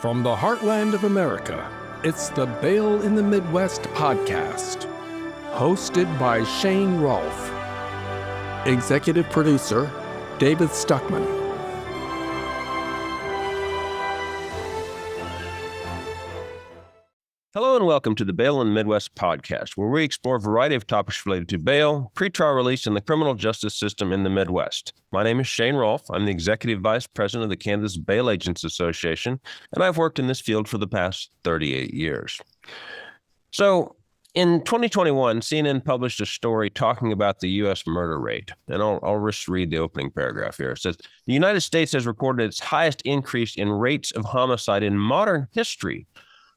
From the heartland of America, it's the Bail in the Midwest podcast, hosted by Shane Rolf. Executive producer, David Stuckman. Hello and welcome to the Bail in the Midwest podcast, where we explore a variety of topics related to bail, pretrial release, and the criminal justice system in the Midwest. My name is Shane Rolf. I'm the Executive Vice President of the Kansas Bail Agents Association, and I've worked in this field for the past 38 years. So, in 2021, CNN published a story talking about the U.S. murder rate, and I'll just read the opening paragraph here. It says, the United States has recorded its highest increase in rates of homicide in modern history,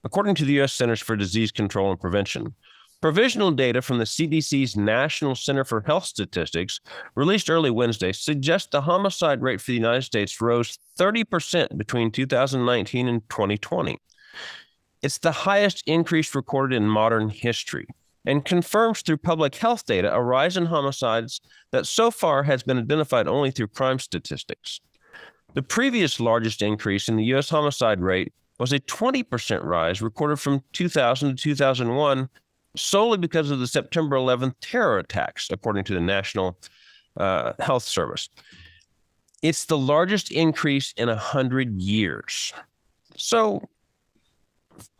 according to the U.S. Centers for Disease Control and Prevention. Provisional data from the CDC's National Center for Health Statistics, released early Wednesday, suggests the homicide rate for the United States rose 30% between 2019 and 2020. It's the highest increase recorded in modern history and confirms through public health data a rise in homicides that so far has been identified only through crime statistics. The previous largest increase in the U.S. homicide rate was a 20% rise recorded from 2000 to 2001 solely because of the September 11th terror attacks, according to the National Health Service. It's the largest increase in 100 years. So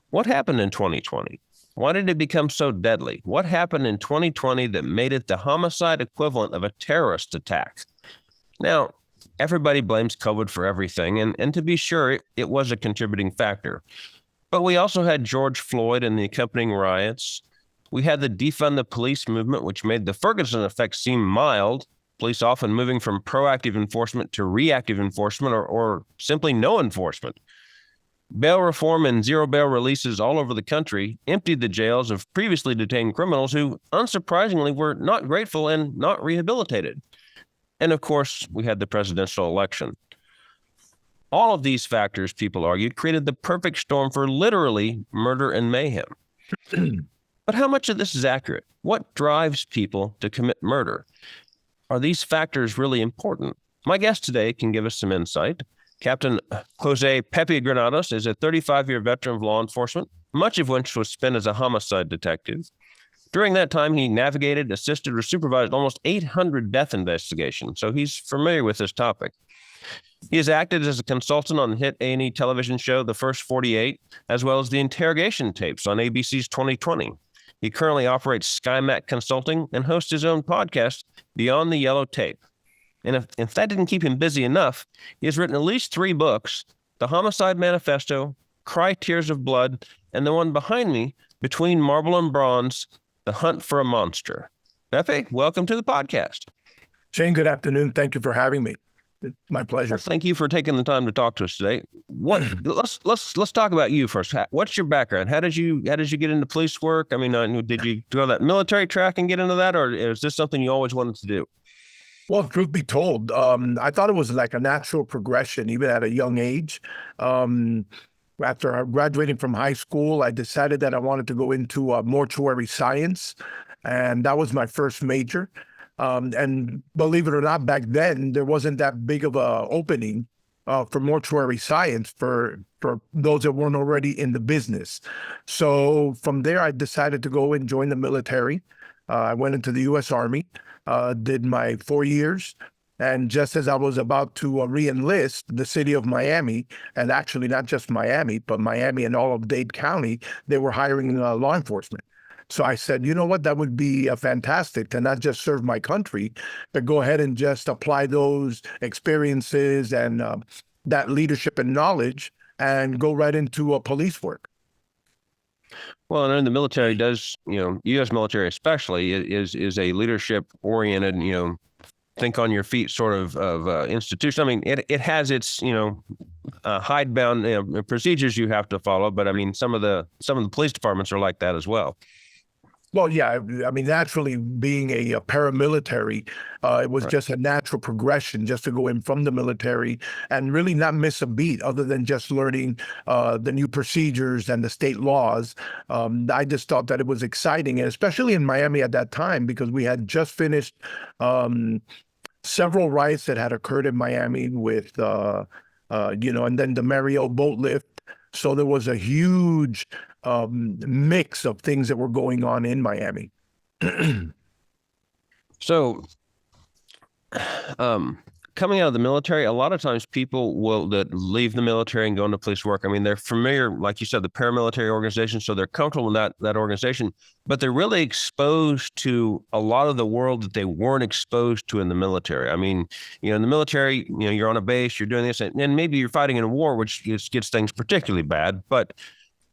what happened in 2020? Why did it become so deadly? What happened in 2020 that made it the homicide equivalent of a terrorist attack? Now, everybody blames COVID for everything, and to be sure, it was a contributing factor. But we also had George Floyd and the accompanying riots. We had the defund the police movement, which made the Ferguson effect seem mild, police often moving from proactive enforcement to reactive enforcement or simply no enforcement. Bail reform and zero bail releases all over the country emptied the jails of previously detained criminals who, unsurprisingly, were not grateful and not rehabilitated. And of course, we had the presidential election. All of these factors, people argued, created the perfect storm for literally murder and mayhem. But how much of this is accurate? What drives people to commit murder? Are these factors really important? My guest today can give us some insight. Captain Jose Pepi Granados is a 35-year veteran of law enforcement, much of which was spent as a homicide detective. During that time, he navigated, assisted, or supervised almost 800 death investigations, so he's familiar with this topic. He has acted as a consultant on the hit A&E television show The First 48, as well as the Interrogation Tapes on ABC's 2020. He currently operates SKyMac Consulting and hosts his own podcast, Beyond the Yellow Tape. And if that didn't keep him busy enough, he has written at least 3 books, The Homicide Manifesto, Cry Tears of Blood, and the one behind me, Between Marble and Bronze, The Hunt for a Monster. Pepe, welcome to the podcast. Shane, good afternoon. Thank you for having me. It's my pleasure. Well, thank you for taking the time to talk to us today. Let's talk about you first. What's your background? How did you get into police work? I mean, did you go that military track and get into that, or is this something you always wanted to do? Well, truth be told, I thought it was like a natural progression, even at a young age. After graduating from high school, I decided that I wanted to go into mortuary science, and that was my first major. And believe it or not, back then, there wasn't that big of a opening for mortuary science for those that weren't already in the business. So from there, I decided to go and join the military. I went into the U.S. Army, did my 4 years. And just as I was about to re-enlist, the city of Miami, and actually not just Miami, but Miami and all of Dade County, they were hiring law enforcement. So I said, you know what, that would be fantastic to not just serve my country, but go ahead and just apply those experiences and that leadership and knowledge and go right into police work. Well, and the military does, U.S. military especially, is a leadership-oriented, think on your feet sort of institution. I mean, it has its, hidebound procedures you have to follow, but I mean, some of the police departments are like that as well. Well, yeah, I mean, naturally being a paramilitary, it was just a natural progression just to go in from the military and really not miss a beat other than just learning the new procedures and the state laws. I just thought that it was exciting, and especially in Miami at that time, because we had just finished several riots that had occurred in Miami with, and then the Mario boat lift. So there was a huge mix of things that were going on in Miami. So, coming out of the military, a lot of times people will that leave the military and go into police work. I mean, they're familiar, like you said, the paramilitary organization, so they're comfortable in that organization, but they're really exposed to a lot of the world that they weren't exposed to in the military. I mean, in the military, you're on a base, you're doing this, and maybe you're fighting in a war, which gets things particularly bad, but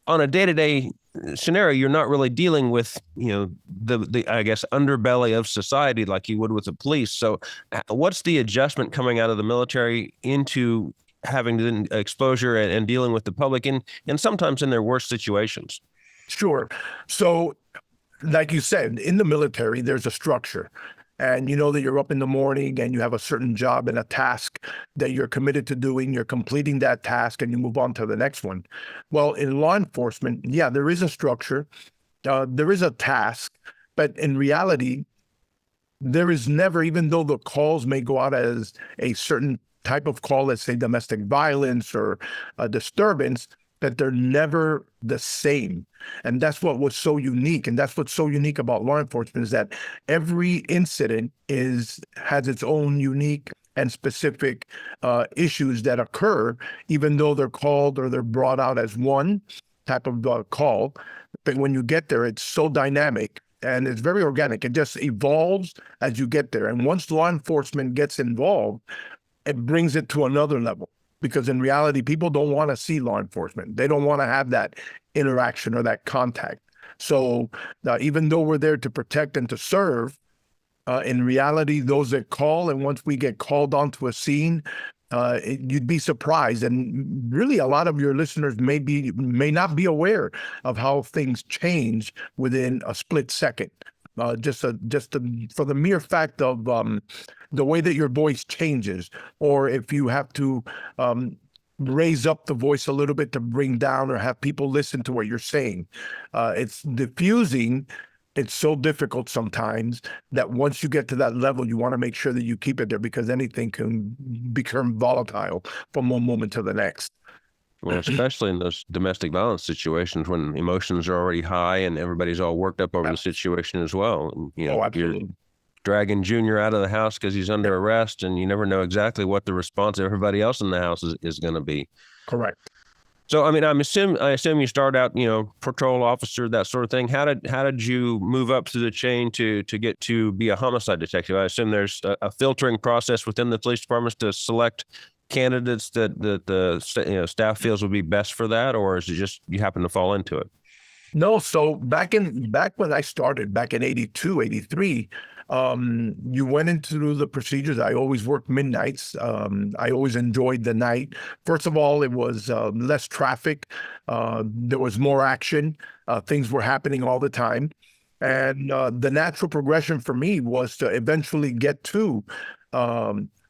on a day-to-day scenario, you're not really dealing with, the I guess underbelly of society like you would with the police. So what's the adjustment coming out of the military into having the exposure and dealing with the public and sometimes in their worst situations? Sure. So like you said, in the military, there's a structure. And you know that you're up in the morning and you have a certain job and a task that you're committed to doing. You're completing that task and you move on to the next one. Well, in law enforcement, yeah, there is a structure. There is a task. But in reality, there is never, even though the calls may go out as a certain type of call, let's say domestic violence or a disturbance, that they're never the same. And that's what was so unique. And that's what's so unique about law enforcement, is that every incident has its own unique and specific issues that occur, even though they're called or they're brought out as one type of call. But when you get there, it's so dynamic and it's very organic. It just evolves as you get there. And once law enforcement gets involved, it brings it to another level. Because in reality, people don't want to see law enforcement. They don't want to have that interaction or that contact. So even though we're there to protect and to serve, in reality, those that call, and once we get called onto a scene, you'd be surprised. And really, a lot of your listeners may not be aware of how things change within a split second. For the mere fact of the way that your voice changes, or if you have to raise up the voice a little bit to bring down or have people listen to what you're saying. It's diffusing. It's so difficult sometimes that once you get to that level, you want to make sure that you keep it there, because anything can become volatile from one moment to the next. Well, especially in those domestic violence situations when emotions are already high and everybody's all worked up over the situation as well. And, you're dragging Junior out of the house because he's under arrest, and you never know exactly what the response of everybody else in the house is going to be. Correct. So, I mean, I assume you start out, patrol officer, that sort of thing. How did you move up through the chain to get to be a homicide detective? I assume there's a filtering process within the police departments to select candidates that the staff feels would be best for that, or is it just you happen to fall into it? No, so back when I started back in 82, 83, you went into the procedures. I always worked midnights. I always enjoyed the night. First of all, it was less traffic. There was more action. Things were happening all the time. And the natural progression for me was to eventually get to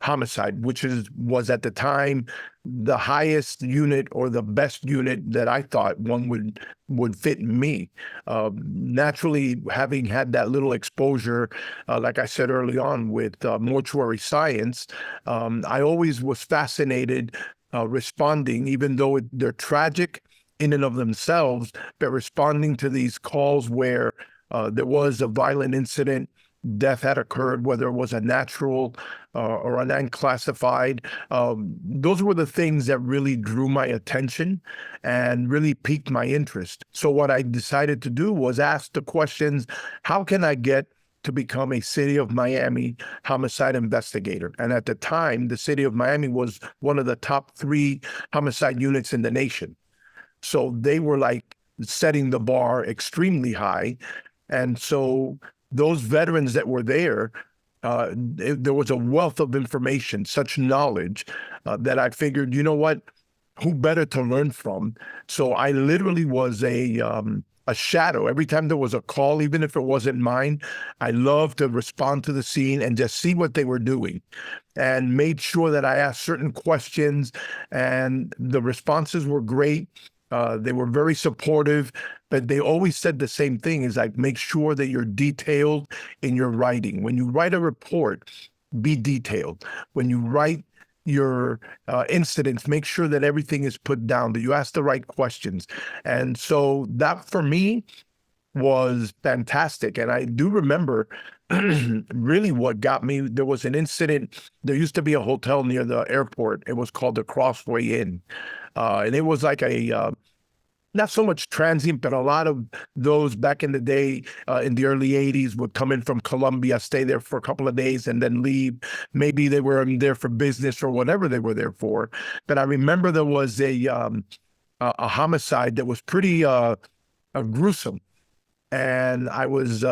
homicide, which was at the time the highest unit or the best unit that I thought one would fit me. Naturally, having had that little exposure, like I said early on, with mortuary science, I always was fascinated responding, even though they're tragic in and of themselves, but responding to these calls where there was a violent incident, death had occurred, whether it was a natural or an unclassified. Those were the things that really drew my attention and really piqued my interest. So what I decided to do was ask the questions, how can I get to become a City of Miami homicide investigator? And at the time, the City of Miami was one of the top 3 homicide units in the nation. So they were like setting the bar extremely high. And so those veterans that were there, there was a wealth of information, such knowledge, that I figured, you know what, who better to learn from? So I literally was a shadow. Every time there was a call, even if it wasn't mine, I loved to respond to the scene and just see what they were doing, and made sure that I asked certain questions, and the responses were great. They were very supportive, but they always said the same thing, is like, make sure that you're detailed in your writing. When you write a report, be detailed. When you write your incidents, make sure that everything is put down, that you ask the right questions. And so that for me was fantastic. And I do remember really what got me, there was an incident. There used to be a hotel near the airport. It was called the Crossway Inn. And it was like a not so much transient, but a lot of those back in the day, in the early 80s, would come in from Colombia, stay there for a couple of days, and then leave. Maybe they were there for business or whatever they were there for. But I remember there was a homicide that was pretty gruesome. And I was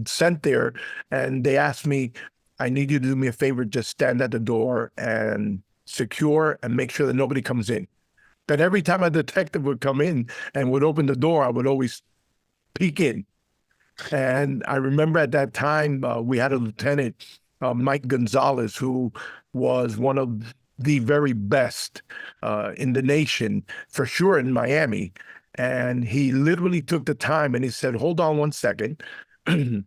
sent there, and they asked me, I need you to do me a favor, just stand at the door and secure and make sure that nobody comes in. But every time a detective would come in and would open the door, I would always peek in. And I remember at that time, we had a lieutenant, Mike Gonzalez, who was one of the very best in the nation, for sure in Miami. And he literally took the time and he said, hold on one second, had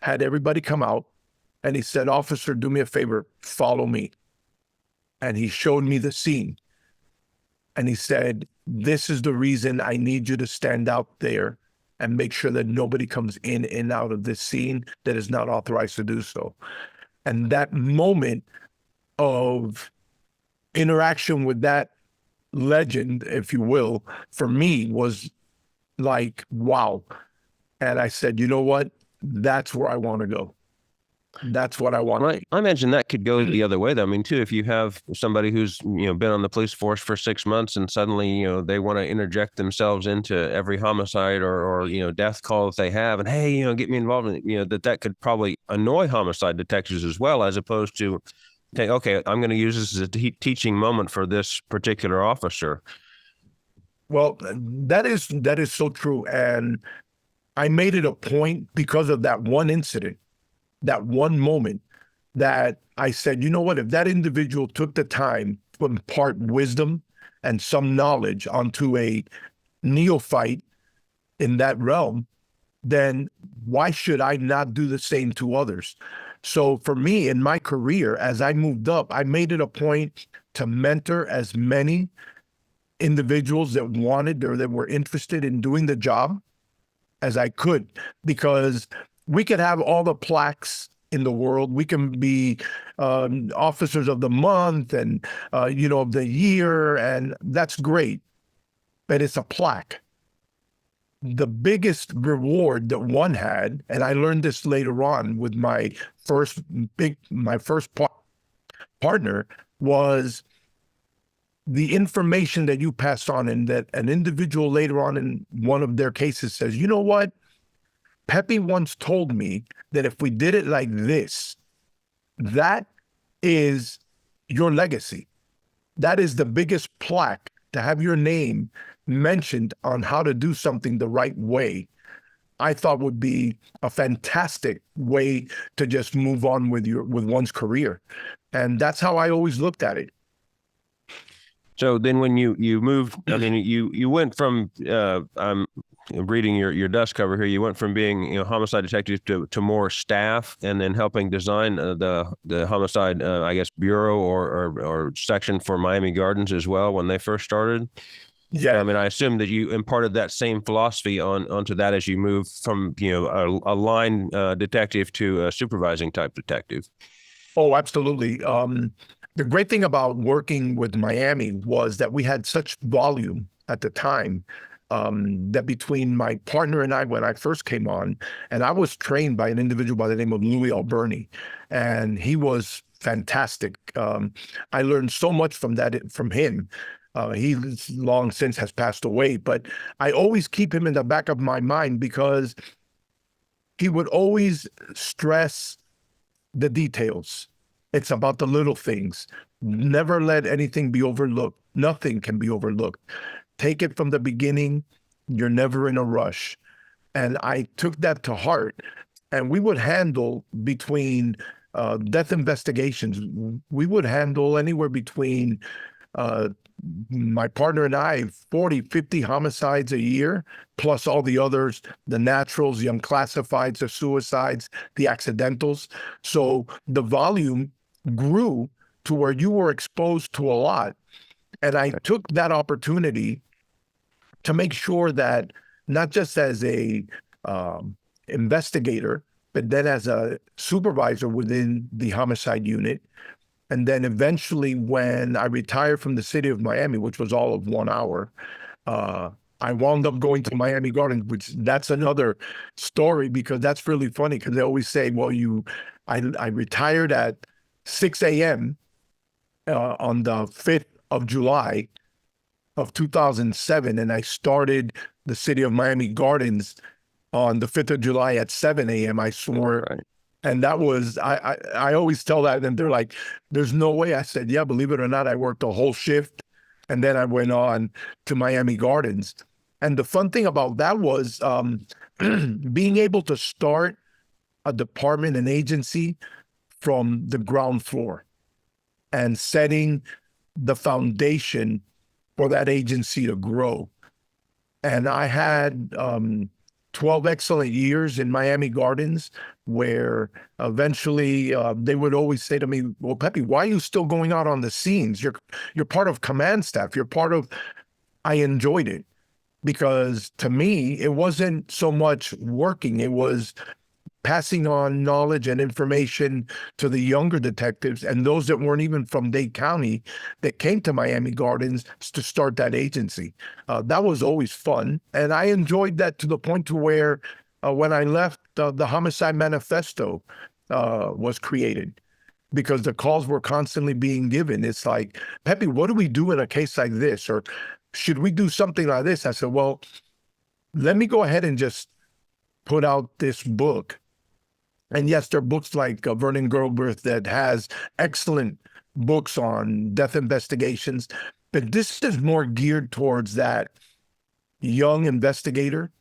everybody come out. And he said, officer, do me a favor, follow me. And he showed me the scene. And he said, this is the reason I need you to stand out there and make sure that nobody comes in and out of this scene that is not authorized to do so. And that moment of interaction with that legend, if you will, for me was like, wow. And I said, you know what? That's where I want to go. That's what I want. Right. I imagine that could go the other way, though. I mean, too, if you have somebody who's, been on the police force for 6 months and suddenly, they want to interject themselves into every homicide or death call that they have, and hey, get me involved in it, that could probably annoy homicide detectives as well, as opposed to, okay, I'm going to use this as a teaching moment for this particular officer. Well, that is so true. And I made it a point because of that one incident, that one moment, that I said, you know what, if that individual took the time to impart wisdom and some knowledge onto a neophyte in that realm, then why should I not do the same to others? So for me, in my career, as I moved up, I made it a point to mentor as many individuals that wanted or that were interested in doing the job as I could, because we could have all the plaques in the world. We can be officers of the month and, of the year, and that's great, but it's a plaque. The biggest reward that one had, and I learned this later on with my first partner, was the information that you pass on, and that an individual later on in one of their cases says, you know what? Pepi once told me that if we did it like this, that is your legacy. That is the biggest plaque, to have your name mentioned on how to do something the right way. I thought would be a fantastic way to just move on with one's career. And that's how I always looked at it. So then when you moved, I mean, you went from, I'm reading your desk cover here, you went from being, homicide detective to more staff, and then helping design the homicide, I guess, bureau or section for Miami Gardens as well when they first started. Yeah. I mean, I assume that you imparted that same philosophy onto that as you moved from, a line detective to a supervising type detective. Oh, absolutely. The great thing about working with Miami was that we had such volume at the time, that between my partner and I, when I first came on, and I was trained by an individual by the name of Louis Alberni, and he was fantastic. I learned so much from him. He long since has passed away, but I always keep him in the back of my mind because he would always stress the details. It's about the little things. Never let anything be overlooked. Nothing can be overlooked. Take it from the beginning. You're never in a rush. And I took that to heart. And we would handle between death investigations, we would handle anywhere between my partner and I, 40, 50 homicides a year, plus all the others, the naturals, the unclassifieds, the suicides, the accidentals. So the volume grew to where you were exposed to a lot. And I took that opportunity to make sure that not just as a investigator, but then as a supervisor within the homicide unit. And then eventually when I retired from the city of Miami, which was all of 1 hour, I wound up going to Miami Gardens, which that's another story because that's really funny because they always say, well, I retired at 6 a.m. On the 5th of July of 2007, and I started the city of Miami Gardens on the 5th of July at 7 a.m. I swore. Right. And that was, I always tell that, and they're like, there's no way. I said, yeah, believe it or not, I worked a whole shift. And then I went on to Miami Gardens. And the fun thing about that was being able to start a department, an agency from the ground floor and setting the foundation for that agency to grow. And I had 12 excellent years in Miami Gardens where eventually they would always say to me, well, Pepi, why are you still going out on the scenes? You're part of command staff. You're part of, I enjoyed it because to me, it wasn't so much working. It was passing on knowledge and information to the younger detectives and those that weren't even from Dade County that came to Miami Gardens to start that agency. That was always fun. And I enjoyed that to the point to where when I left, the Homicide Manifesto was created because the calls were constantly being given. It's like, Pepi, what do we do in a case like this? Or should we do something like this? I said, well, let me go ahead and just put out this book. And yes, there are books like Vernon Gerlberth that has excellent books on death investigations, but this is more geared towards that young investigator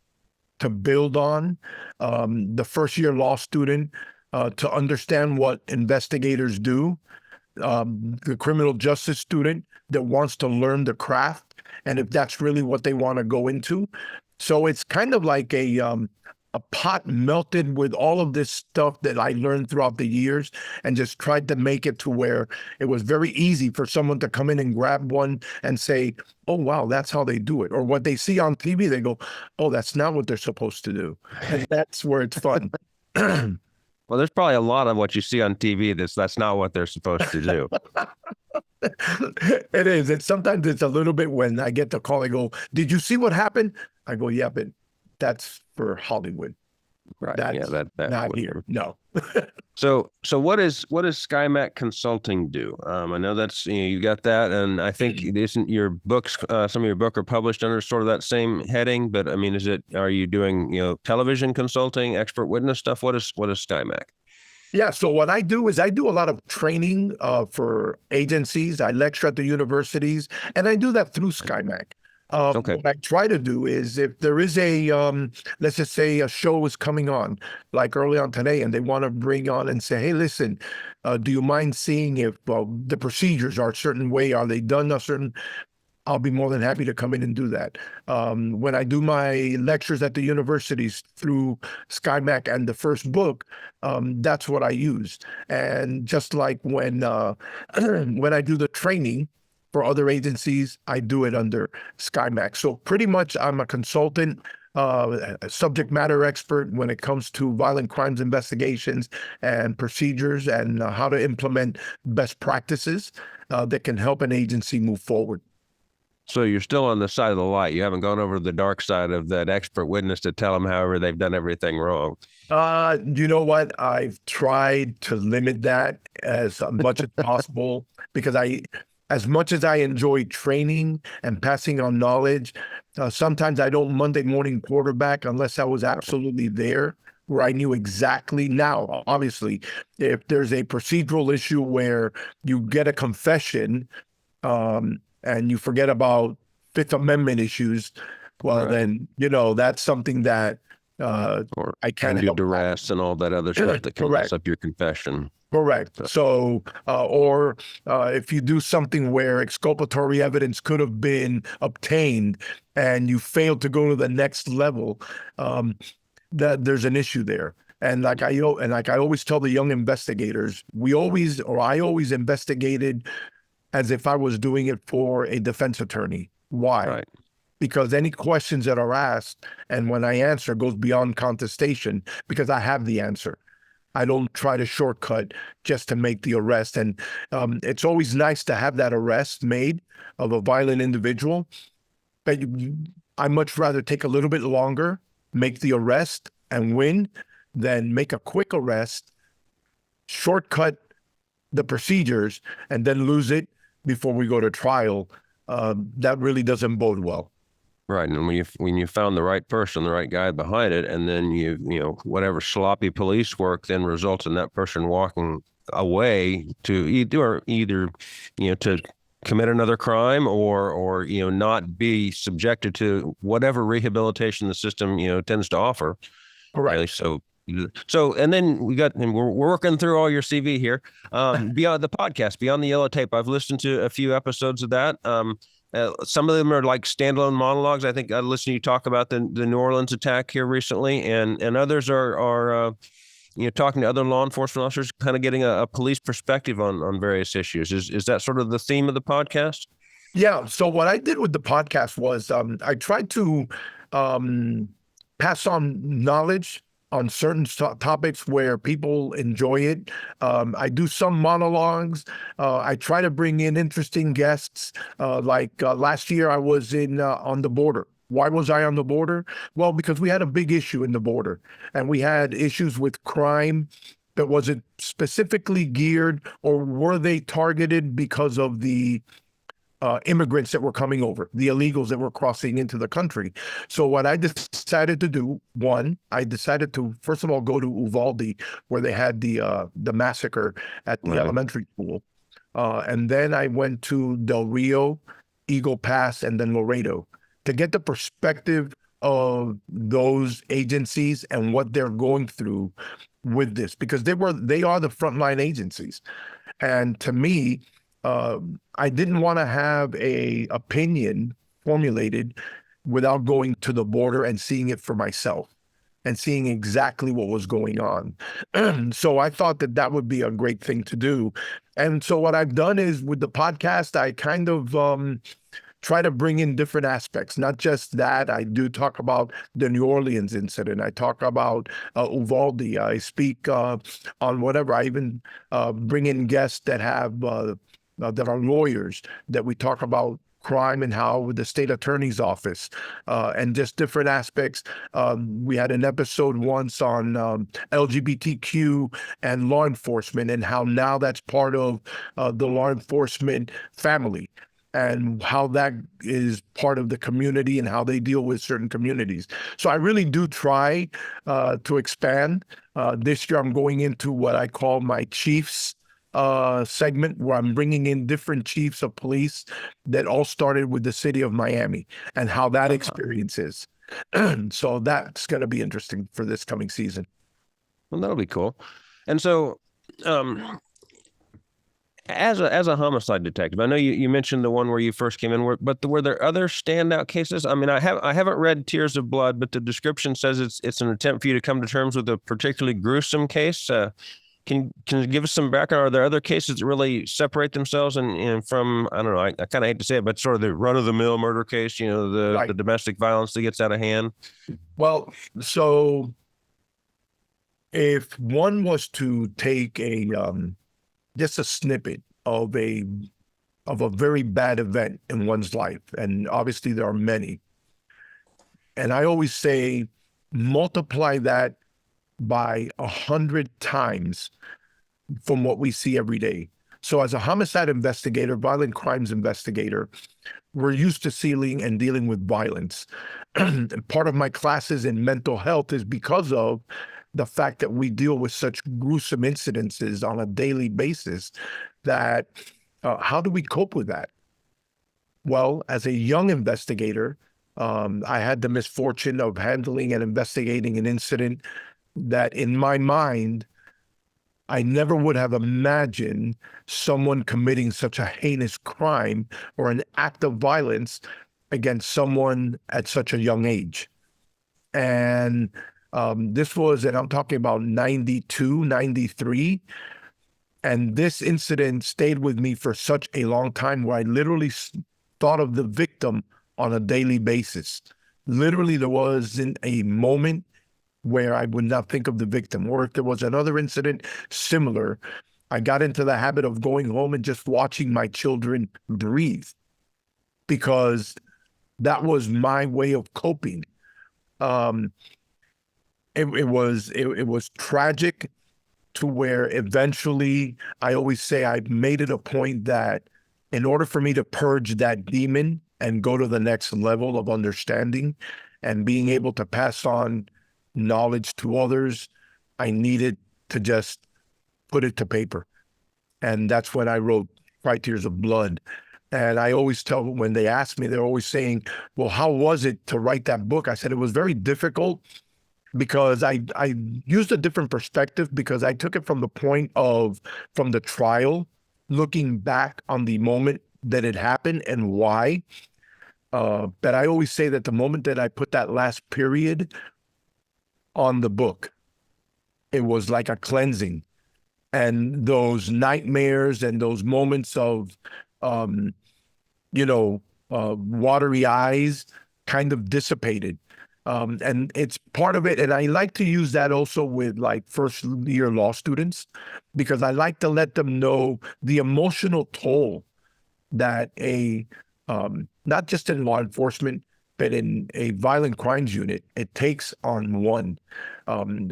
to build on, the first-year law student to understand what investigators do, the criminal justice student that wants to learn the craft, and if that's really what they want to go into. So it's kind of like a pot melted with all of this stuff that I learned throughout the years and just tried to make it to where it was very easy for someone to come in and grab one and say, oh, wow, that's how they do it. Or what they see on TV, they go, oh, that's not what they're supposed to do. And that's where it's fun. Well, there's probably a lot of what you see on TV that's not what they're supposed to do. It is. And sometimes it's a little bit when I get the call, I go, did you see what happened? I go, yeah, but that's for Hollywood. Right. That's that not here. No. So what does SKyMac Consulting do? I know that's, you got that, and I think isn't your books, some of your book are published under sort of that same heading, but I mean, are you doing, television consulting, expert witness stuff? What is SKyMac? Yeah, so what I do is I do a lot of training for agencies. I lecture at the universities, and I do that through SKyMac. Okay. What I try to do is if there is a, let's just say a show is coming on, like early on today, and they want to bring on and say, hey, listen, do you mind seeing if the procedures are a certain way? Are they done a certain? I'll be more than happy to come in and do that. When I do my lectures at the universities through SKyMac and the first book, that's what I use. And just like when when I do the training for other agencies, I do it under SKyMac. So pretty much I'm a consultant, a subject matter expert when it comes to violent crimes investigations and procedures and how to implement best practices that can help an agency move forward. So you're still on the side of the light. You haven't gone over to the dark side of that expert witness to tell them however they've done everything wrong. You know what? I've tried to limit that as much as possible because as much as I enjoy training and passing on knowledge, sometimes I don't Monday morning quarterback unless I was absolutely there where I knew exactly. Now, obviously, if there's a procedural issue where you get a confession and you forget about Fifth Amendment issues, well, then, that's something that or I can't do help. duress and all that other stuff that can mess up your confession. Correct. So, or if you do something where exculpatory evidence could have been obtained and you fail to go to the next level, that there's an issue there. And like I always tell the young investigators, I always investigated as if I was doing it for a defense attorney. Why? Right. Because any questions that are asked and when I answer goes beyond contestation because I have the answer. I don't try to shortcut just to make the arrest. And it's always nice to have that arrest made of a violent individual. But I much rather take a little bit longer, make the arrest and win than make a quick arrest, shortcut the procedures, and then lose it before we go to trial. That really doesn't bode well. Right. And when you found the right person, the right guy behind it, and then whatever sloppy police work then results in that person walking away to either to commit another crime or not be subjected to whatever rehabilitation the system tends to offer. Correct. So and then we're working through all your CV here. Beyond the podcast, Beyond the Yellow Tape, I've listened to a few episodes of that. Some of them are like standalone monologues. I think I listened to you talk about the New Orleans attack here recently, and others are talking to other law enforcement officers, kind of getting a police perspective on various issues. Is that sort of the theme of the podcast? Yeah. So what I did with the podcast was I tried to pass on knowledge on certain topics where people enjoy it. I do some monologues. I try to bring in interesting guests. Last year, I was on the border. Why was I on the border? Well, because we had a big issue in the border, and we had issues with crime. But was it specifically geared, or were they targeted because of the immigrants that were coming over, the illegals that were crossing into the country? So what I decided to do, I decided to, first of all, go to Uvalde, where they had the massacre at the elementary school. And then I went to Del Rio, Eagle Pass, and then Laredo to get the perspective of those agencies and what they're going through with this, because they are the frontline agencies. And to me, I didn't want to have a opinion formulated without going to the border and seeing it for myself and seeing exactly what was going on. So I thought that would be a great thing to do. And so what I've done is with the podcast, I kind of try to bring in different aspects, not just that. I do talk about the New Orleans incident. I talk about Uvalde. I speak on whatever. I even bring in guests that that are lawyers, that we talk about crime and how with the state attorney's office and just different aspects. We had an episode once on LGBTQ and law enforcement and how now that's part of the law enforcement family, and how that is part of the community and how they deal with certain communities. So I really do try to expand. This year I'm going into what I call my Chiefs segment, where I'm bringing in different chiefs of police that all started with the city of Miami and how that experience is. So that's going to be interesting for this coming season. Well, that'll be cool. And so, as a homicide detective, I know you mentioned the one where you first came in, but were there other standout cases? I mean, I haven't read Tears of Blood, but the description says it's an attempt for you to come to terms with a particularly gruesome case. Can you give us some background? Are there other cases that really separate themselves and from, I don't know, I kind of hate to say it, but sort of the run-of-the-mill murder case, the domestic violence that gets out of hand? Well, so if one was to take just a snippet of a very bad event in one's life, and obviously there are many, and I always say multiply that by 100 times from what we see every day. So as a homicide investigator, violent crimes investigator, we're used to seeing and dealing with violence. And part of my classes in mental health is because of the fact that we deal with such gruesome incidences on a daily basis, that how do we cope with that? Well, as a young investigator, I had the misfortune of handling and investigating an incident that in my mind, I never would have imagined someone committing such a heinous crime or an act of violence against someone at such a young age. And This was, and I'm talking about 92, 93. And this incident stayed with me for such a long time where I literally thought of the victim on a daily basis. Literally, there wasn't a moment where I would not think of the victim. Or if there was another incident similar, I got into the habit of going home and just watching my children breathe, because that was my way of coping. It was tragic, to where eventually I always say I made it a point that in order for me to purge that demon and go to the next level of understanding and being able to pass on knowledge to others, I needed to just put it to paper. And that's when I wrote Cry Tears of Blood. And I always tell, when they ask me, they're always saying, well, how was it to write that book? I said it was very difficult, because I used a different perspective, because I took it from the trial, looking back on the moment that it happened and why. But I always say that the moment that I put that last period on the book, it was like a cleansing. And those nightmares and those moments of, watery eyes kind of dissipated. And it's part of it. And I like to use that also with like first year law students, because I like to let them know the emotional toll that not just in law enforcement, but in a violent crimes unit, it takes on one.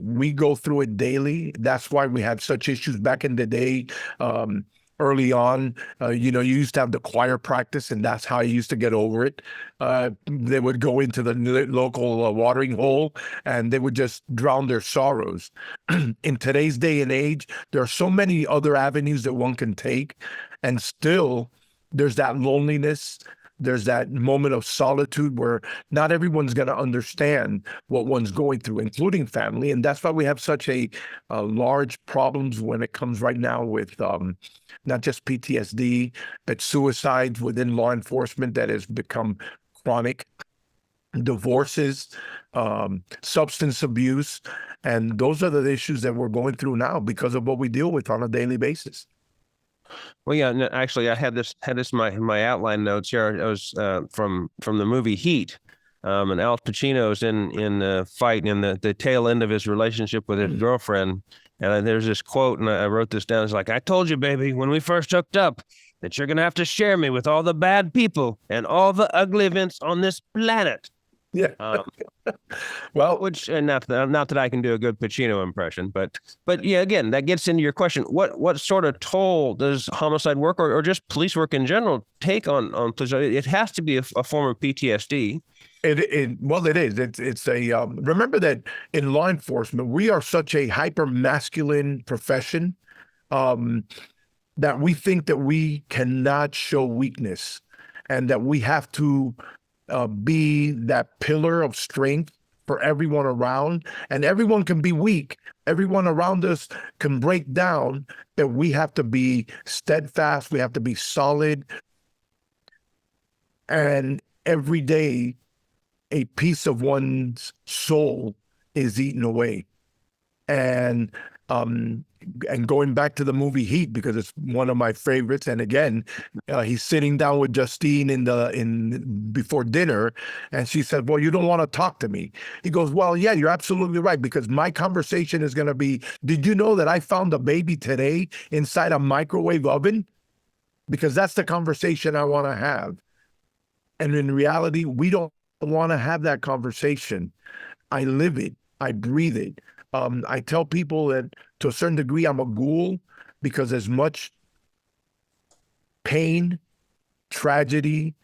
We go through it daily. That's why we have such issues back in the day. Early on, you used to have the choir practice, and that's how you used to get over it. They would go into the local watering hole, and they would just drown their sorrows. In today's day and age, there are so many other avenues that one can take, and still there's that loneliness. There's that moment of solitude where not everyone's going to understand what one's going through, including family. And that's why we have such a large problems when it comes right now with not just PTSD, but suicides within law enforcement that has become chronic, divorces, substance abuse. And those are the issues that we're going through now because of what we deal with on a daily basis. Well, yeah, no, actually, I had this in my outline notes here. It was from the movie Heat, and Al Pacino's in a fight in the tail end of his relationship with his girlfriend. And there's this quote, and I wrote this down. It's like, "I told you, baby, when we first hooked up, that you're gonna have to share me with all the bad people and all the ugly events on this planet." Yeah. Well, which, and not that I can do a good Pacino impression, but yeah, again, that gets into your question. What sort of toll does homicide work or just police work in general take on police? It has to be a form of PTSD. Well, it is. It's a remember that in law enforcement, we are such a hyper masculine profession that we think that we cannot show weakness, and that we have to be that pillar of strength for everyone around. And everyone can be weak. Everyone around us can break down, but we have to be steadfast. We have to be solid. And every day, a piece of one's soul is eaten away. And going back to the movie Heat, because it's one of my favorites. And again, he's sitting down with Justine before dinner, and she said, "Well, you don't want to talk to me." He goes, "Well, yeah, you're absolutely right, because my conversation is going to be, did you know that I found a baby today inside a microwave oven?" Because that's the conversation I want to have. And in reality, we don't want to have that conversation. I live it. I breathe it. I tell people that to a certain degree, I'm a ghoul, because as much pain, tragedy,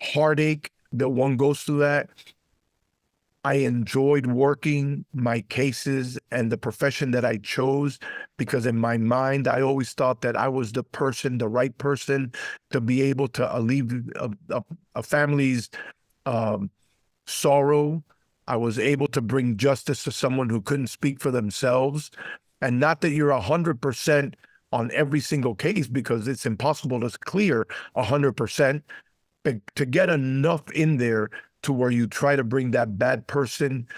heartache that one goes through that, I enjoyed working my cases and the profession that I chose, because in my mind, I always thought that I was the right person to be able to alleviate a family's sorrow. I was able to bring justice to someone who couldn't speak for themselves. And not that you're 100% on every single case, because it's impossible to clear 100%, but to get enough in there to where you try to bring that bad person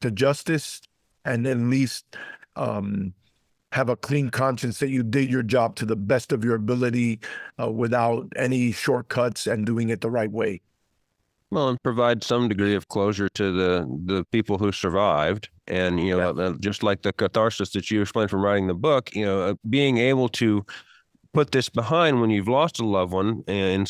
to justice, and at least have a clean conscience that you did your job to the best of your ability without any shortcuts and doing it the right way. Well, and provide some degree of closure to the people who survived. And, just like the catharsis that you explained from writing the book, being able to put this behind when you've lost a loved one, and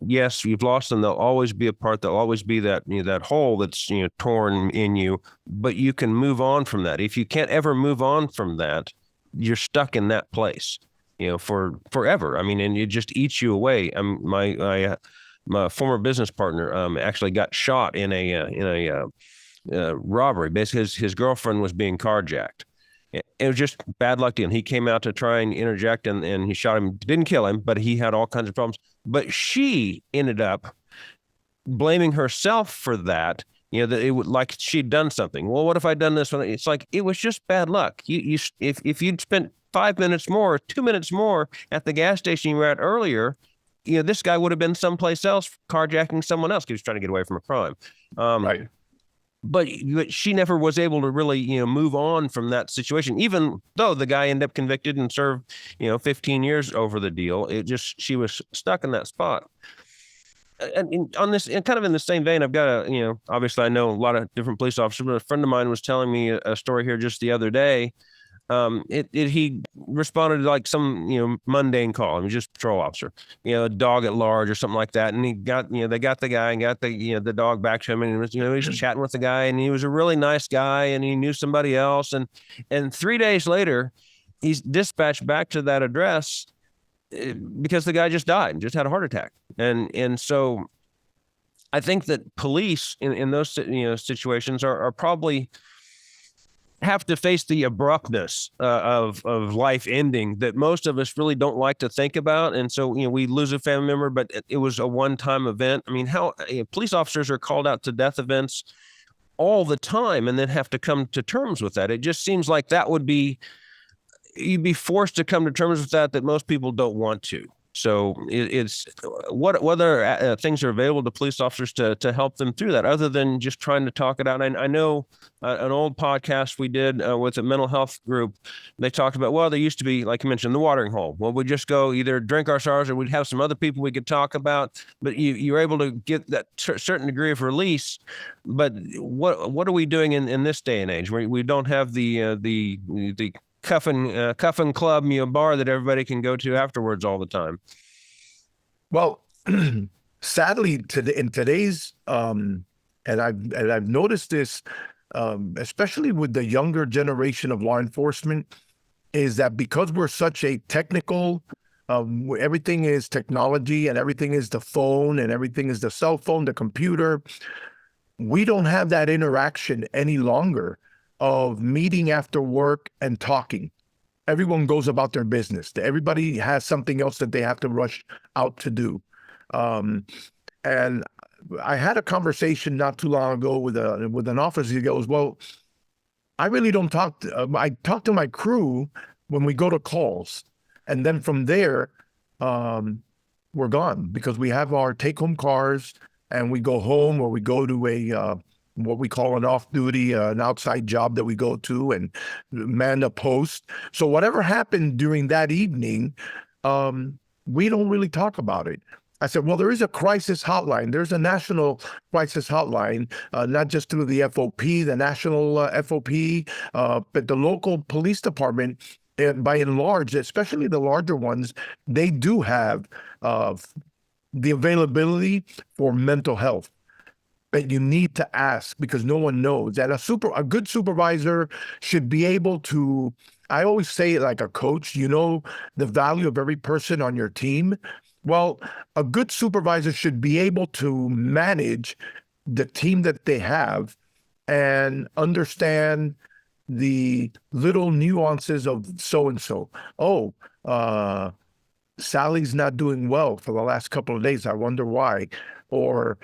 yes, you've lost them. They'll always be a part. There'll always be that, that hole that's, torn in you, but you can move on from that. If you can't ever move on from that, you're stuck in that place, for forever. I mean, and it just eats you away. My former business partner actually got shot in a robbery. Basically, his girlfriend was being carjacked. It was just bad luck to him. He came out to try and interject, and he shot him. Didn't kill him, but he had all kinds of problems. But she ended up blaming herself for that. That it would, like she'd done something. Well, what if I'd done this? It's like it was just bad luck. If you'd spent 5 minutes more, 2 minutes more at the gas station you were at earlier, this guy would have been someplace else carjacking someone else because he was trying to get away from a crime. Right. But she never was able to really, move on from that situation, even though the guy ended up convicted and served, 15 years over the deal. She was stuck in that spot. And on this, and kind of in the same vein, I've got obviously I know a lot of different police officers, but a friend of mine was telling me a story here just the other day. He responded to like some, mundane call. He was just a patrol officer, a dog at large or something like that. And he got, they got the guy and got the, the dog back to him, and he was, he was chatting with the guy, and he was a really nice guy, and he knew somebody else. And 3 days later, he's dispatched back to that address because the guy just died and just had a heart attack. And so I think that police in those, situations are probably have to face the abruptness of life ending that most of us really don't like to think about. And so, we lose a family member, but it was a one-time event. I mean, how police officers are called out to death events all the time and then have to come to terms with that. It just seems like that would be, you'd be forced to come to terms with that most people don't want to. So it's what other things are available to police officers to help them through that, other than just trying to talk it out. And I know an old podcast we did with a mental health group, they talked about, well, there used to be, like you mentioned, the watering hole. Well, we'd just go either drink our sorrows or we'd have some other people we could talk about. But you're able to get that certain degree of release. But what are we doing in this day and age where we don't have the cuffing club, bar that everybody can go to afterwards all the time? Well, sadly, in today's and I've noticed this, especially with the younger generation of law enforcement, is that because we're such a technical, everything is technology and everything is the phone and everything is the cell phone, the computer, we don't have that interaction any longer of meeting after work and talking. Everyone goes about their business. Everybody has something else that they have to rush out to do. And I had a conversation not too long ago with an officer. He goes, well, I really don't talk. I talk to my crew when we go to calls. And then from there, we're gone because we have our take-home cars and we go home, or we go to a what we call an off-duty, an outside job that we go to and man a post. So whatever happened during that evening, we don't really talk about it. I said, well, there is a crisis hotline. There's a national crisis hotline, not just through the FOP, the national FOP, but the local police department, by and large, especially the larger ones, they do have the availability for mental health. But you need to ask because no one knows. That a good supervisor should be able to, I always say it like a coach, the value of every person on your team. Well, a good supervisor should be able to manage the team that they have and understand the little nuances of so-and-so. Oh, Sally's not doing well for the last couple of days. I wonder why. Or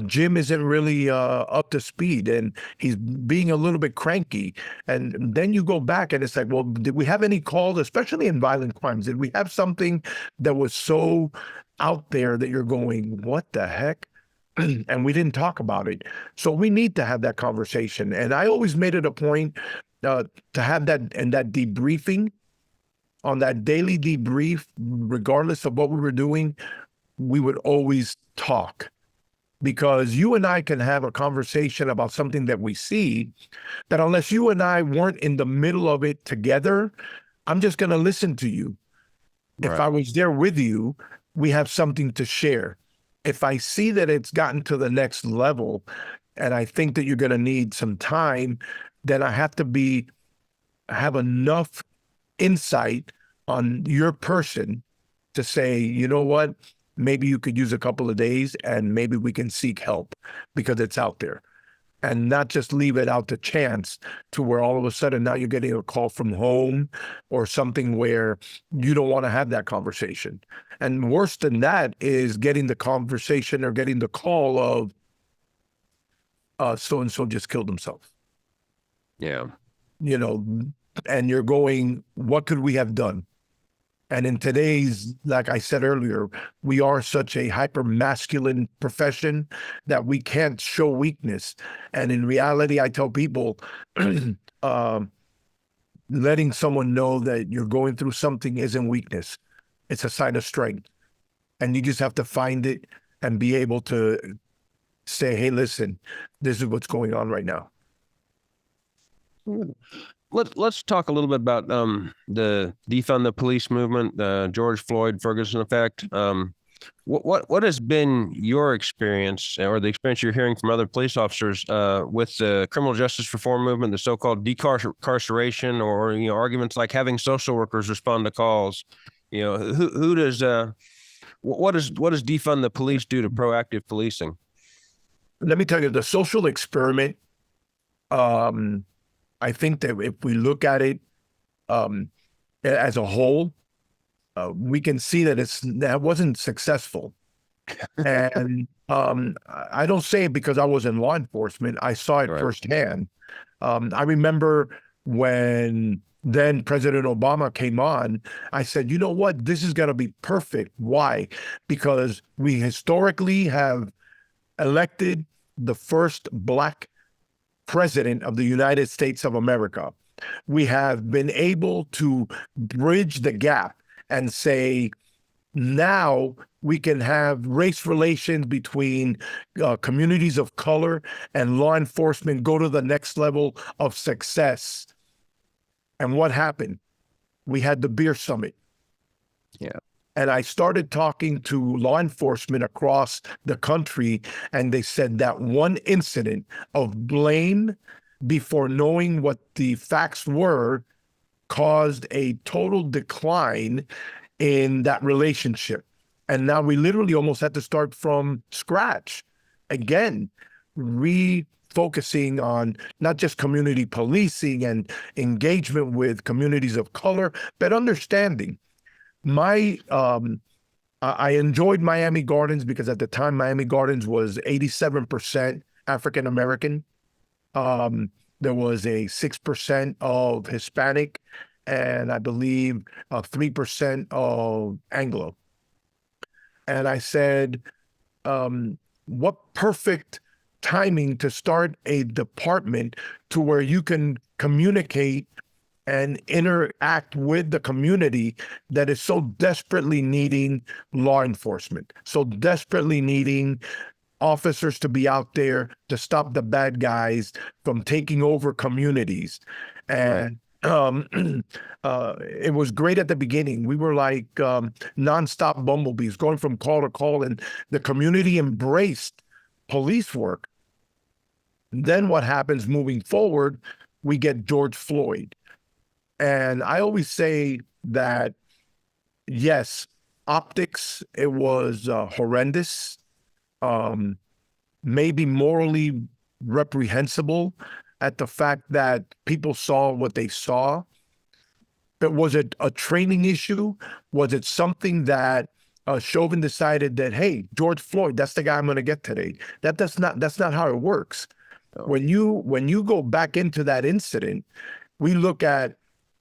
Jim isn't really up to speed and he's being a little bit cranky. And then you go back and it's like, well, did we have any calls, especially in violent crimes? Did we have something that was so out there that you're going, what the heck? And we didn't talk about it. So we need to have that conversation. And I always made it a point to have that and that debriefing on that daily debrief, regardless of what we were doing, we would always talk. Because you and I can have a conversation about something that we see, that unless you and I weren't in the middle of it together, I'm just going to listen to you. Right. If I was there with you, we have something to share. If I see that it's gotten to the next level and I think that you're going to need some time, then I have to have enough insight on your person to say, you know what, maybe you could use a couple of days and maybe we can seek help because it's out there, and not just leave it out to chance to where all of a sudden now you're getting a call from home or something where you don't want to have that conversation. And worse than that is getting the conversation or getting the call of so-and-so just killed himself. Yeah. You know, and you're going, what could we have done? And in today's, like I said earlier, we are such a hyper-masculine profession that we can't show weakness. And in reality, I tell people, letting someone know that you're going through something isn't weakness. It's a sign of strength. And you just have to find it and be able to say, hey, listen, this is what's going on right now. Let's talk a little bit about the defund the police movement, the George Floyd Ferguson effect. What has been your experience, or the experience you're hearing from other police officers with the criminal justice reform movement, the so-called decarceration, or arguments like having social workers respond to calls? Who does what does defund the police do to proactive policing? Let me tell you, the social experiment. I think that if we look at it as a whole, we can see that wasn't successful. And I don't say it because I was in law enforcement. I saw it firsthand. I remember when then President Obama came on, I said, you know what, this is going to be perfect. Why? Because we historically have elected the first Black president of the United States of America. We have been able to bridge the gap and say, now we can have race relations between communities of color and law enforcement go to the next level of success. And what happened? We had the beer summit. Yeah. And I started talking to law enforcement across the country, and they said that one incident of blame before knowing what the facts were caused a total decline in that relationship. And now we literally almost had to start from scratch again, refocusing on not just community policing and engagement with communities of color, but understanding. I enjoyed Miami Gardens because at the time Miami Gardens was 87% African American. There was a 6% of Hispanic, and I believe 3% of Anglo. And I said, what perfect timing to start a department to where you can communicate and interact with the community that is so desperately needing law enforcement, so desperately needing officers to be out there to stop the bad guys from taking over communities. And it was great at the beginning. We were like nonstop bumblebees going from call to call, and the community embraced police work. Then what happens moving forward, we get George Floyd. And I always say that, yes, optics, it was horrendous, maybe morally reprehensible at the fact that people saw what they saw. But was it a training issue? Was it something that Chauvin decided that, hey, George Floyd, that's the guy I'm going to get today? That's not how it works. No. When you go back into that incident, we look at,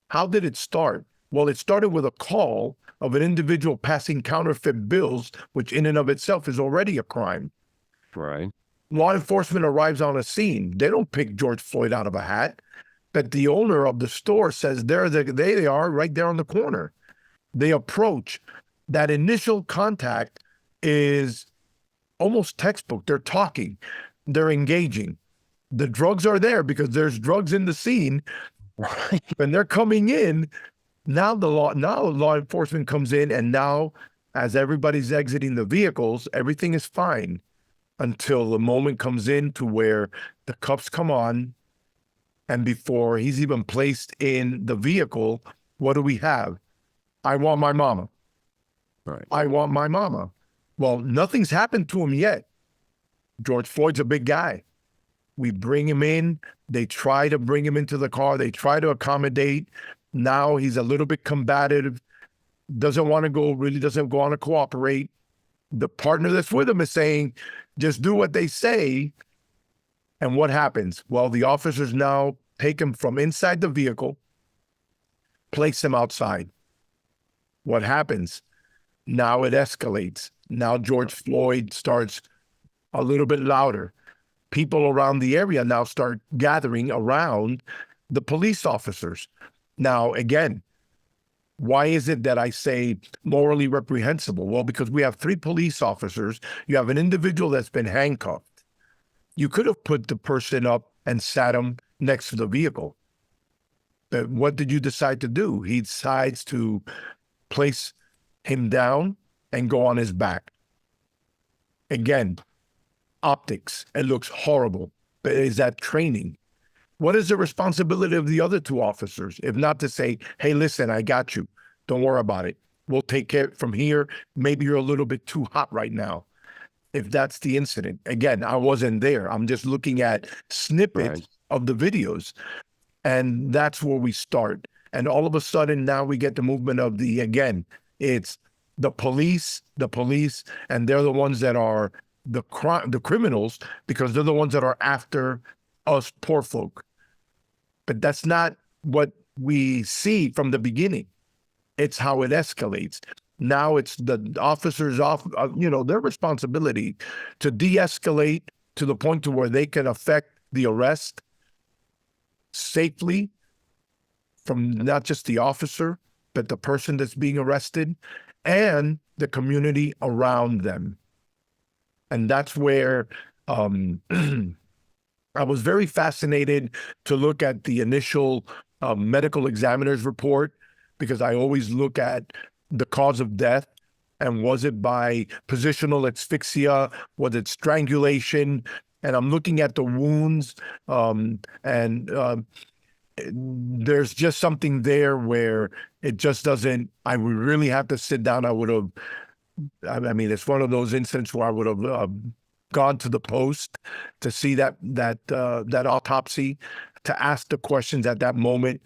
how did it start? Well, it started with a call of an individual passing counterfeit bills, which in and of itself is already a crime. Right. Law enforcement arrives on a scene. They don't pick George Floyd out of a hat. But the owner of the store says there they are right there on the corner. They approach. That initial contact is almost textbook. They're talking, they're engaging. The drugs are there because there's drugs in the scene. Right. When they're coming in, now law enforcement comes in, and now as everybody's exiting the vehicles, everything is fine until the moment comes in to where the cuffs come on. And before he's even placed in the vehicle, what do we have? I want my mama. Right. I want my mama. Well, nothing's happened to him yet. George Floyd's a big guy. We bring him in. They try to bring him into the car. They try to accommodate. Now he's a little bit combative, doesn't want to go, really doesn't want to cooperate. The partner that's with him is saying, just do what they say. And what happens? Well, the officers now take him from inside the vehicle, place him outside. What happens? Now it escalates. Now George Floyd starts a little bit louder. People around the area now start gathering around the police officers. Now, again, why is it that I say morally reprehensible? Well, because we have 3 police officers. You have an individual that's been handcuffed. You could have put the person up and sat him next to the vehicle. But what did you decide to do? He decides to place him down and go on his back. Again, optics. It looks horrible. But is that training? What is the responsibility of the other 2 officers? If not to say, hey, listen, I got you. Don't worry about it. We'll take care from here. Maybe you're a little bit too hot right now. If that's the incident. Again, I wasn't there. I'm just looking at snippets of the videos. And that's where we start. And all of a sudden, now we get the movement of it's the police, and they're the ones that are the criminals, because they're the ones that are after us poor folk. But that's not what we see from the beginning. It's how it escalates. Now it's the officers their responsibility to de-escalate to the point to where they can affect the arrest safely from not just the officer, but the person that's being arrested and the community around them. And that's where I was very fascinated to look at the initial medical examiner's report, because I always look at the cause of death, and was it by positional asphyxia, was it strangulation, and I'm looking at the wounds, there's just something there where it just doesn't, I would really have to sit down. It's one of those incidents where I would have gone to the post to see that autopsy, to ask the questions at that moment,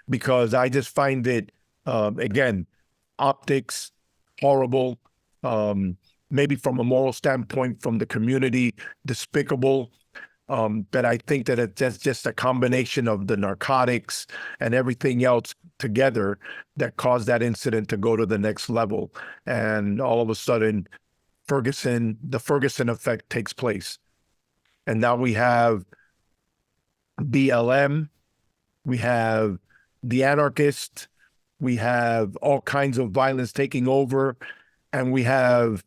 because I just find it, again, optics, horrible, maybe from a moral standpoint, from the community, despicable. But I think that it's just a combination of the narcotics and everything else together that caused that incident to go to the next level. And all of a sudden, the Ferguson effect takes place. And now we have BLM, we have the anarchists, we have all kinds of violence taking over, and we have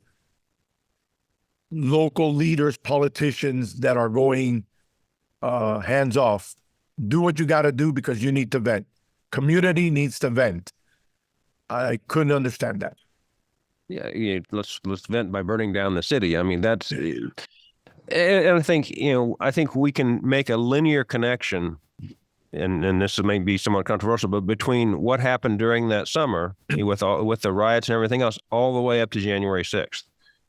local leaders, politicians that are going hands off. Do what you got to do because you need to vent. Community needs to vent. I couldn't understand that. Yeah, let's vent by burning down the city. I mean, that's, and I think we can make a linear connection, and this may be somewhat controversial, but between what happened during that summer with the riots and everything else, all the way up to January 6th.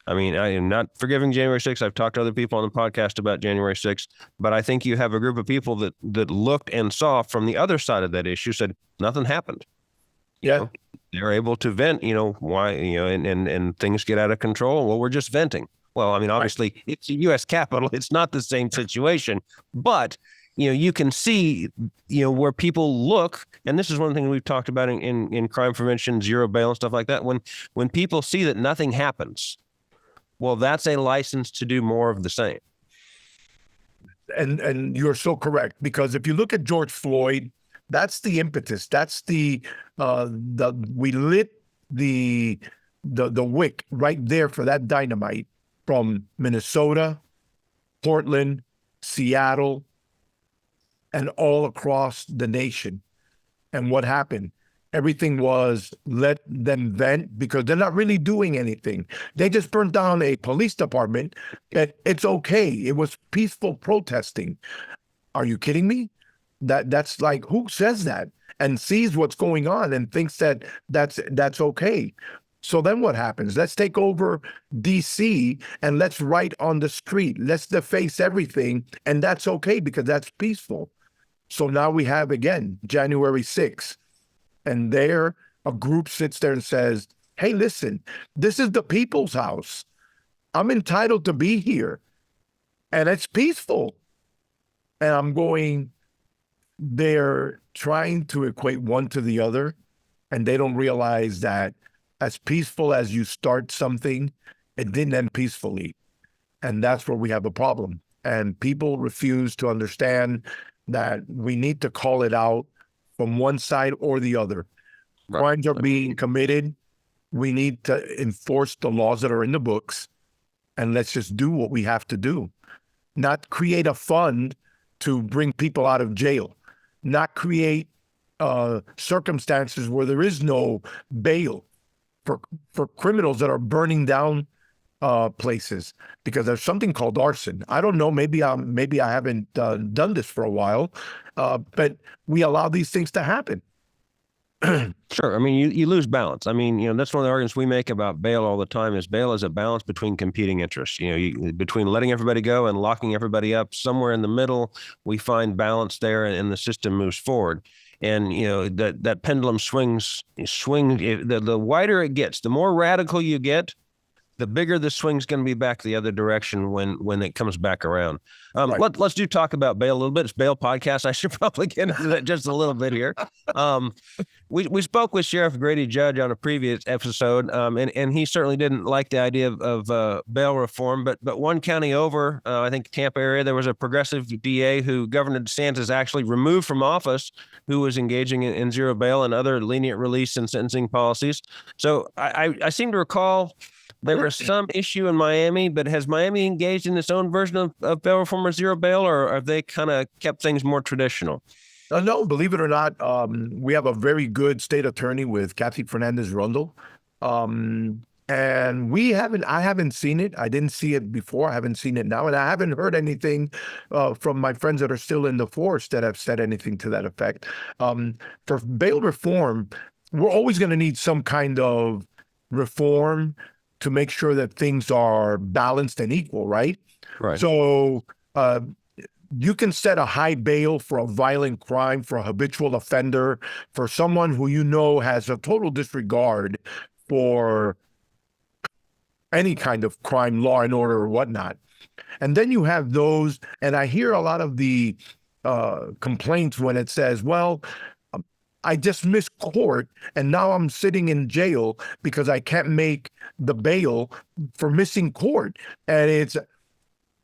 I mean, I am not forgiving January 6th. I've talked to other people on the podcast about January 6th, but I think you have a group of people that looked and saw from the other side of that issue, said nothing happened. Yeah. They're able to vent, why, and things get out of control. Well, we're just venting. Well, I mean, obviously it's the U.S. Capitol. It's not the same situation, but you can see, where people look, and this is one thing we've talked about in crime prevention, zero bail and stuff like that. When people see that nothing happens, well, that's a license to do more of the same. And you're so correct, because if you look at George Floyd, that's the impetus. That's we lit the wick right there for that dynamite from Minnesota, Portland, Seattle, and all across the nation. And what happened? Everything was let them vent because they're not really doing anything. They just burned down a police department. It's okay. It was peaceful protesting. Are you kidding me? That's like, who says that and sees what's going on and thinks that that's okay? So then what happens? Let's take over DC and let's write on the street. Let's deface everything. And that's okay because that's peaceful. So now we have, again, January 6th. And there, a group sits there and says, hey, listen, this is the people's house. I'm entitled to be here. And it's peaceful. And I'm going, they're trying to equate one to the other. And they don't realize that as peaceful as you start something, it didn't end peacefully. And that's where we have a problem. And people refuse to understand that we need to call it out from one side or the other. Right. Crimes are being committed. We need to enforce the laws that are in the books, and let's just do what we have to do. Not create a fund to bring people out of jail. Not create circumstances where there is no bail for criminals that are burning down places, because there's something called arson. I don't know. Maybe I haven't done this for a while, but we allow these things to happen. Sure. I mean, you lose balance. I mean, that's one of the arguments we make about bail all the time is bail is a balance between competing interests. Between letting everybody go and locking everybody up, somewhere in the middle, we find balance there, and the system moves forward. And that pendulum swings. The wider it gets, the more radical you get, the bigger the swing's going to be back the other direction when it comes back around. Right. Let's talk about bail a little bit. It's Bail Podcast. I should probably get into that just a little bit here. We spoke with Sheriff Grady Judge on a previous episode, and he certainly didn't like the idea of bail reform. But one county over, I think Tampa area, there was a progressive DA who Governor DeSantis actually removed from office, who was engaging in zero bail and other lenient release and sentencing policies. So I seem to recall there was some issue in Miami, but has Miami engaged in its own version of bail reform or zero bail, or have they kind of kept things more traditional? No, believe it or not, we have a very good state attorney with Kathy Fernandez-Rundle. And I haven't seen it. I didn't see it before. I haven't seen it now. And I haven't heard anything from my friends that are still in the force that have said anything to that effect. For bail reform, we're always going to need some kind of reform to make sure that things are balanced and equal, right? Right. So you can set a high bail for a violent crime, for a habitual offender, for someone who has a total disregard for any kind of crime, law and order or whatnot. And then you have those, and I hear a lot of the complaints when it says, well, I just missed court and now I'm sitting in jail because I can't make the bail for missing court. And it's,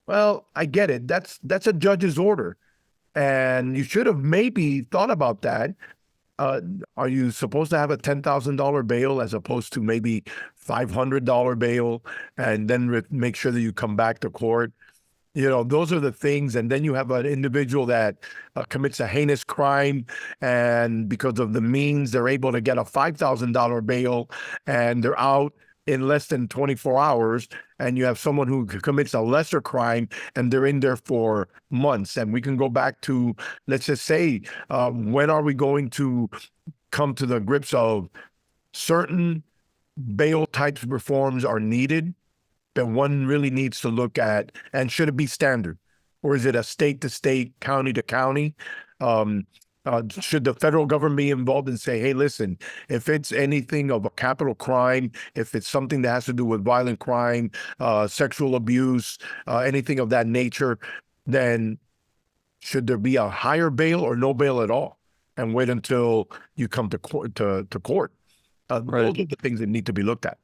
well, I get it. That's a judge's order. And you should have maybe thought about that. Are you supposed to have a $10,000 bail as opposed to maybe $500 bail, and then make sure that you come back to court? Those are the things. And then you have an individual that commits a heinous crime, and because of the means, they're able to get a $5,000 bail, and they're out in less than 24 hours. And you have someone who commits a lesser crime, and they're in there for months. And we can go back to, let's just say, when are we going to come to the grips of certain bail types of reforms are needed that one really needs to look at? And should it be standard, or is it a state to state, county to county? Should the federal government be involved and say, hey, listen, if it's anything of a capital crime, if it's something that has to do with violent crime, sexual abuse, anything of that nature, then should there be a higher bail or no bail at all, and wait until you come to court? Right. Those are the things that need to be looked at.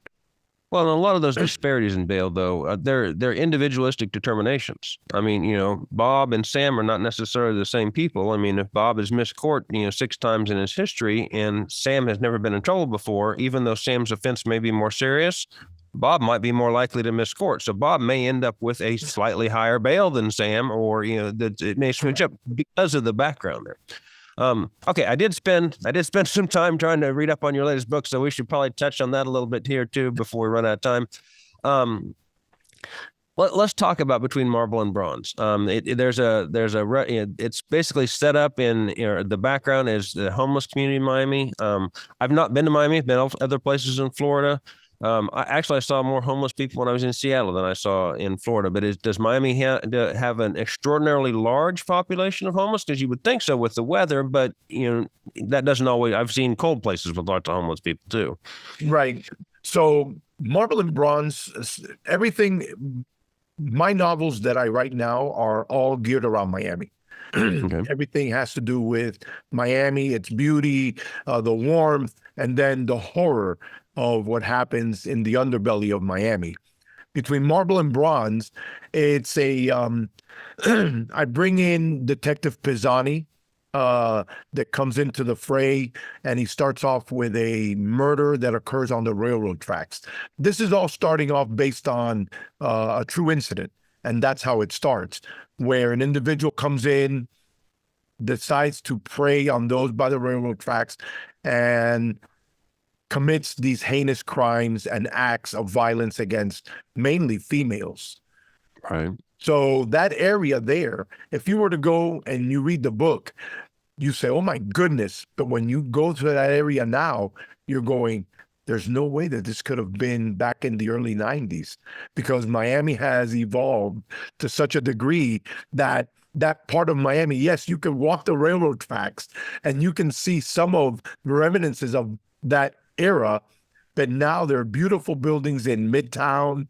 Well, and a lot of those disparities in bail, though, they're individualistic determinations. I mean, Bob and Sam are not necessarily the same people. I mean, if Bob has missed court, 6 times in his history, and Sam has never been in trouble before, even though Sam's offense may be more serious, Bob might be more likely to miss court. So Bob may end up with a slightly higher bail than Sam, or it may switch up because of the background there. Okay, I did spend some time trying to read up on your latest book, so we should probably touch on that a little bit here too before we run out of time. Let's talk about Between Marble and Bronze. It's basically set up in the background is the homeless community in Miami. I've not been to Miami, I've been other places in Florida. I saw more homeless people when I was in Seattle than I saw in Florida. But does Miami have an extraordinarily large population of homeless? Because you would think so with the weather, but that doesn't always. I've seen cold places with lots of homeless people too. Right. So Marble and Bronze, everything. My novels that I write now are all geared around Miami. Okay. Everything has to do with Miami, its beauty, the warmth, and then the horror of what happens in the underbelly of Miami. Between Marble and Bronze, it's a I bring in Detective Pisani that comes into the fray, and he starts off with a murder that occurs on the railroad tracks. This is all starting off based on a true incident, and that's how it starts, where an individual comes in, decides to prey on those by the railroad tracks, and commits these heinous crimes and acts of violence against mainly females. Right. So that area there, if you were to go and you read the book, you say, oh my goodness. But when you go to that area now, you're going, there's no way that this could have been back in the early 90s, because Miami has evolved to such a degree that part of Miami, yes, you can walk the railroad tracks and you can see some of the reminiscences of that era, but now there are beautiful buildings in Midtown.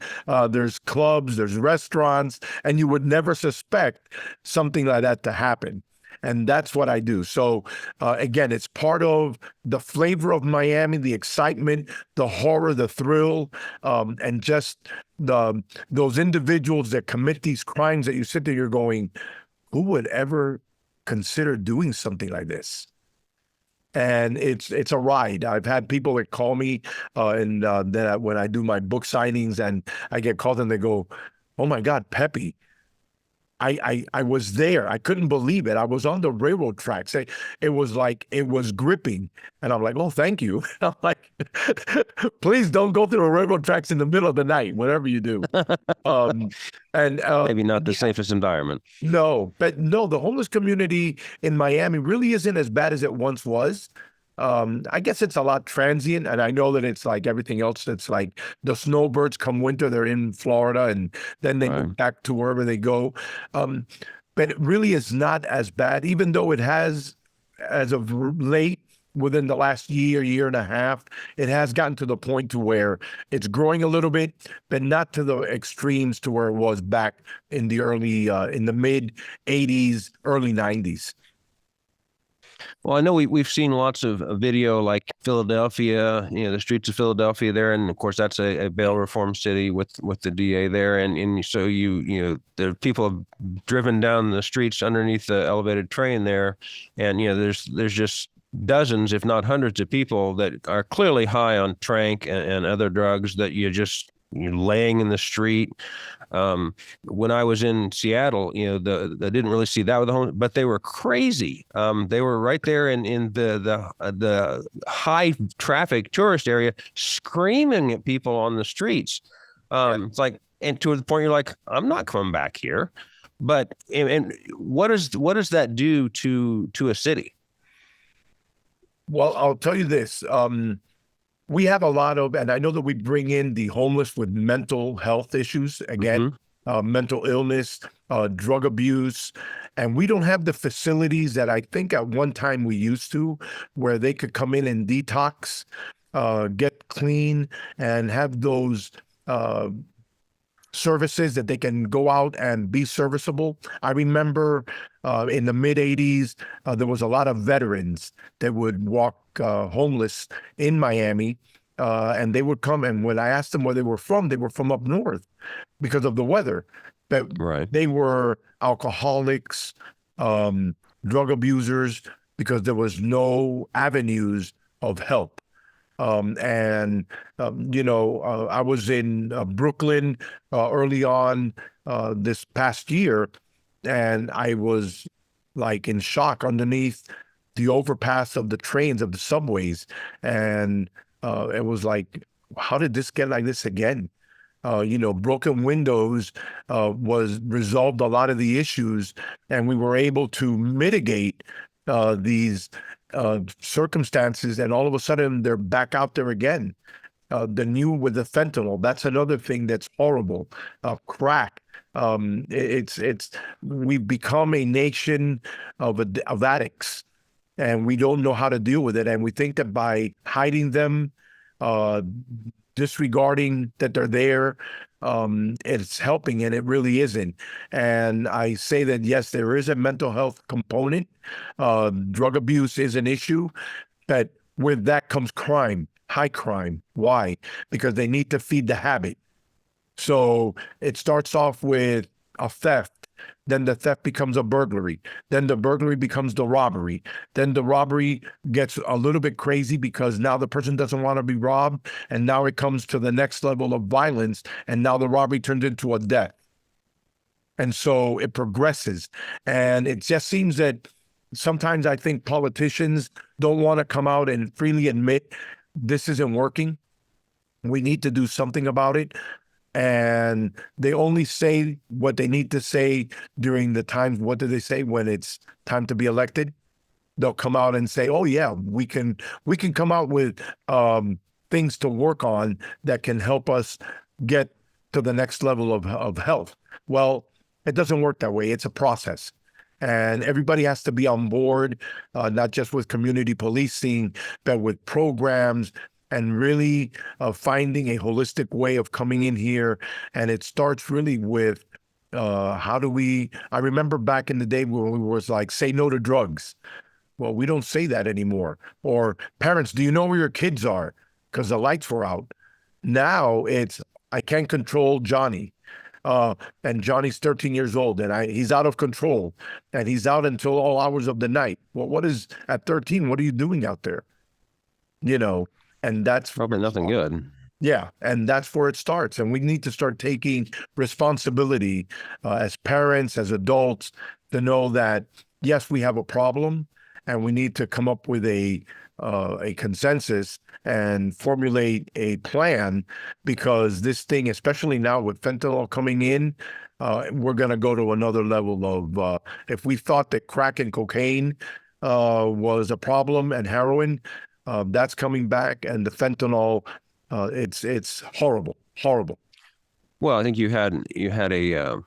There's clubs, there's restaurants, and you would never suspect something like that to happen. And that's what I do. So again, it's part of the flavor of Miami, the excitement, the horror, the thrill, and just those individuals that commit these crimes that you sit there, you're going, who would ever consider doing something like this? And it's a ride. I've had people that call me and then when I do my book signings and I get called and they go, oh my God, Pepi, I was there. I couldn't believe it. I was on the railroad tracks. It was like, it was gripping. And I'm like, oh, thank you. I'm like, please don't go through the railroad tracks in the middle of the night, whatever you do. Maybe not the safest environment. No, but no, the homeless community in Miami really isn't as bad as it once was. I guess it's a lot transient, and I know that it's like everything else. That's like the snowbirds come winter, they're in Florida, and then they move back to wherever they go. But it really is not as bad, even though it has, as of late, within the last year and a half, it has gotten to the point to where it's growing a little bit, but not to the extremes to where it was back in the in the mid 80s, early 90s. Well, I know we've seen lots of video like Philadelphia, the streets of Philadelphia there, and of course that's a bail reform city with the DA there, and so the people have driven down the streets underneath the elevated train there, and there's just dozens, if not hundreds, of people that are clearly high on tranq and other drugs that you're laying in the street. When I was in Seattle, I didn't really see that with the homeless, but they were crazy. They were right there in the high traffic tourist area, screaming at people on the streets. It's like, and to the point you're like, I'm not coming back here. But and what does that do to a city? Well, I'll tell you this. We have a lot of, and I know that we bring in the homeless with mental health issues, again, mental illness, drug abuse, and we don't have the facilities that I think at one time we used to, where they could come in and detox, get clean, and have those services that they can go out and be serviceable. I remember in the mid 80s, there was a lot of veterans that would walk homeless in Miami. and they would come. And when I asked them where they were from up north because of the weather. That Right. they were alcoholics, drug abusers, because there was no avenues of help. I was in Brooklyn early on this past year, and I was like in shock underneath the overpass of the trains, of the subways. And it was like, how did this get like this again? Broken windows was resolved a lot of the issues, and we were able to mitigate these circumstances, and all of a sudden they're back out there again. The new with the fentanyl, that's another thing that's horrible. Crack. We've become a nation of addicts, and we don't know how to deal with it. And we think that by hiding them, disregarding that they're there, it's helping, and it really isn't. And I say that, yes, there is a mental health component. Drug abuse is an issue, but with that comes crime, high crime. Why? Because they need to feed the habit. So it starts off with a theft. Then the theft becomes a burglary. Then the burglary becomes the robbery. Then the robbery gets a little bit crazy because now the person doesn't want to be robbed. And now it comes to the next level of violence. And now the robbery turns into a death. And so it progresses. And it just seems that sometimes I think politicians don't want to come out and freely admit this isn't working. We need to do something about it. And they only say what they need to say during the times. What do they say when it's time to be elected? They'll come out and say, "Oh yeah, we can come out with things to work on that can help us get to the next level of health." Well, it doesn't work that way. It's a process, and everybody has to be on board, not just with community policing, but with programs. And really finding a holistic way of coming in here. And it starts really with I remember back in the day when we was like, say no to drugs. Well, we don't say that anymore. Or parents, do you know where your kids are? Because the lights were out. Now it's, I can't control Johnny. And Johnny's 13 years old, and he's out of control. And he's out until all hours of the night. Well, at 13, what are you doing out there? And that's Probably nothing good. Yeah, and that's where it starts. And we need to start taking responsibility as parents, as adults, to know that, yes, we have a problem, and we need to come up with a consensus and formulate a plan, because this thing, especially now with fentanyl coming in, we're going to go to another level of, if we thought that crack and cocaine was a problem, and heroin, that's coming back, and the fentanyl, it's horrible. Well, I think you had a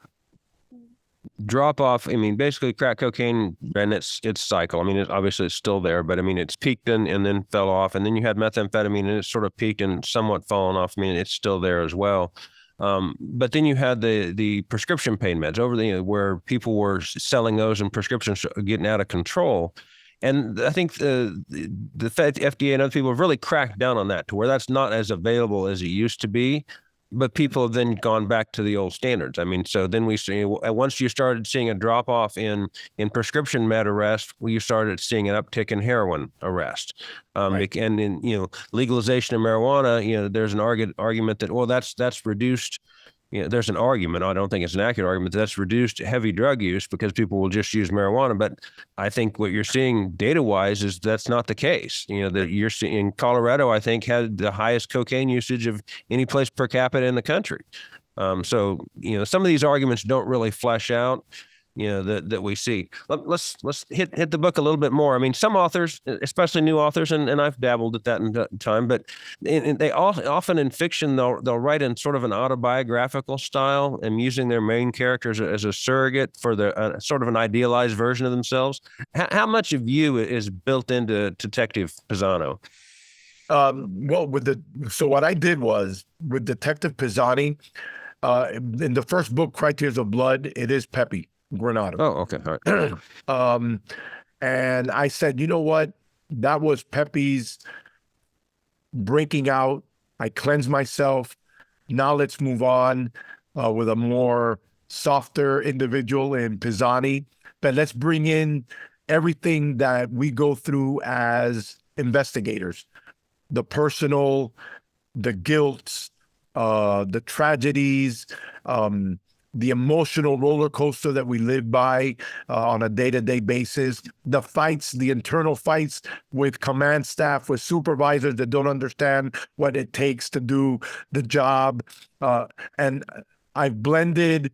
drop off. I mean, basically, crack cocaine and its cycle. I mean, obviously it's still there, but I mean, it's peaked and then fell off, and then you had methamphetamine, and it's sort of peaked and somewhat fallen off. I mean, it's still there as well. But then you had the prescription pain meds where people were selling those, and prescriptions getting out of control. And I think the FDA and other people have really cracked down on that, to where that's not as available as it used to be. But people have then gone back to the old standards. I mean, so then we see, once you started seeing a drop off in prescription med arrest, you started seeing an uptick in heroin arrest. Right. And in legalization of marijuana, there's an argument that, well, that's reduced. There's an argument. I don't think it's an accurate argument that's reduced heavy drug use because people will just use marijuana. But I think what you're seeing data-wise is that's not the case. That you're seeing Colorado, I think, had the highest cocaine usage of any place per capita in the country. So some of these arguments don't really flesh out, that we see. Let's hit the book a little bit more. I mean, some authors, especially new authors, and I've dabbled at that in time, but they often in fiction, they'll write in sort of an autobiographical style and using their main characters as a surrogate for the sort of an idealized version of themselves. How much of you is built into Detective Pisano? Well, so what I did was, with Detective Pisani, in the first book, Criteria of Blood, it is Pepi, Granado. Oh, okay. All right. And I said, you know what? That was Pepi's breaking out. I cleanse myself. Now let's move on with a more softer individual in Pisani. But let's bring in everything that we go through as investigators, the personal, the guilt, the tragedies, the emotional roller coaster that we live by on a day-to-day basis, the fights, the internal fights with command staff, with supervisors that don't understand what it takes to do the job. And I've blended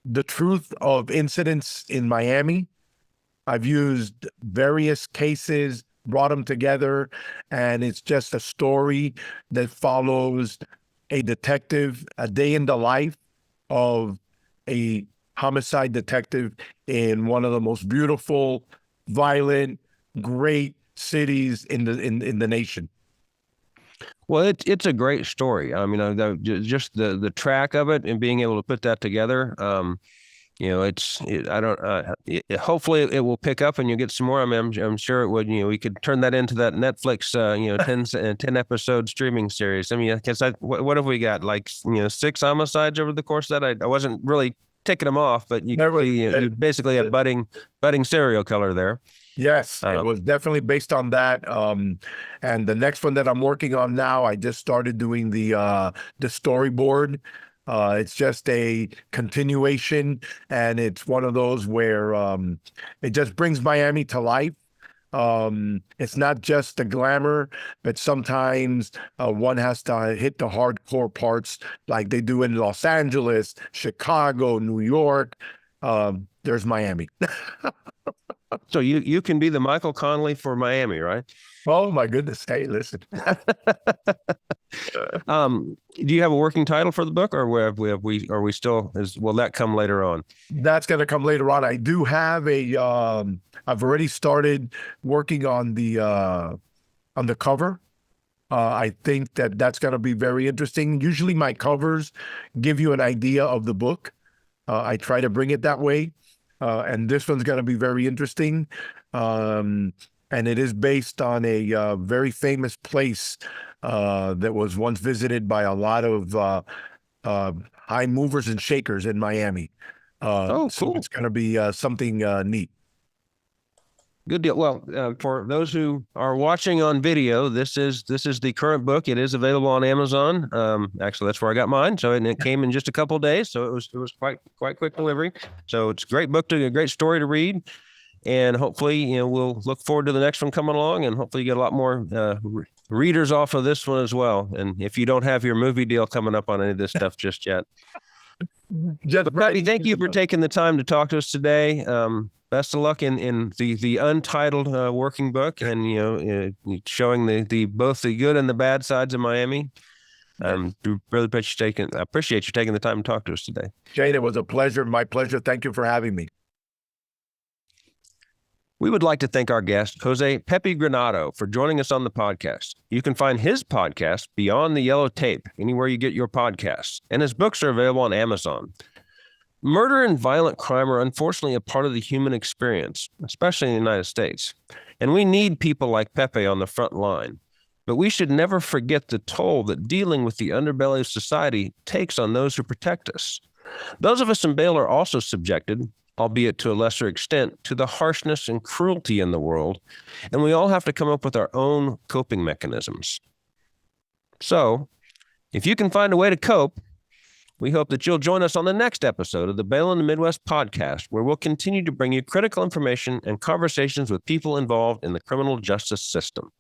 the truth of incidents in Miami. I've used various cases, brought them together, and it's just a story that follows a detective, a day in the life of a homicide detective in one of the most beautiful, violent, great cities in the nation. Well, it's a great story. I mean, just the track of it and being able to put that together. Hopefully it will pick up and you'll get some more. I mean, I'm sure it would. We could turn that into that Netflix, 10 episode streaming series. I mean, I guess what have we got? Like, 6 homicides over the course of that. I wasn't really ticking them off, but you basically a budding serial killer there. Yes, it was definitely based on that. And the next one that I'm working on now, I just started doing the storyboard. It's just a continuation, and it's one of those where it just brings Miami to life. It's not just the glamour, but sometimes one has to hit the hardcore parts like they do in Los Angeles, Chicago, New York. There's Miami. So you can be the Michael Connelly for Miami, right? Oh my goodness! Hey, listen. Do you have a working title for the book, or are we still? Will that come later on? That's going to come later on. I do have I've already started working on the cover. I think that's going to be very interesting. Usually, my covers give you an idea of the book. I try to bring it that way. And this one's going to be very interesting. And it is based on a very famous place that was once visited by a lot of high movers and shakers in Miami. Cool. So it's going to be something neat. Good deal. Well, for those who are watching on video, this is the current book. It is available on Amazon. Actually, that's where I got mine. So it came in just a couple of days. So it was quite quick delivery. So it's a great book, a great story to read, and hopefully we'll look forward to the next one coming along, and hopefully you get a lot more readers off of this one as well. And if you don't have your movie deal coming up on any of this stuff just yet. Pepi, thank you for taking the time to talk to us today. Best of luck in the untitled working book, and showing the both the good and the bad sides of Miami. Really appreciate you taking the time to talk to us today. Shane, it was a pleasure. My pleasure. Thank you for having me. We would like to thank our guest, Jose Pepi Granado, for joining us on the podcast. You can find his podcast, Beyond the Yellow Tape, anywhere you get your podcasts, and his books are available on Amazon. Murder and violent crime are unfortunately a part of the human experience, especially in the United States. And we need people like Pepi on the front line. But we should never forget the toll that dealing with the underbelly of society takes on those who protect us. Those of us in bail are also subjected, albeit to a lesser extent, to the harshness and cruelty in the world, and we all have to come up with our own coping mechanisms. So, if you can find a way to cope, we hope that you'll join us on the next episode of the Bail in the Midwest podcast, where we'll continue to bring you critical information and conversations with people involved in the criminal justice system.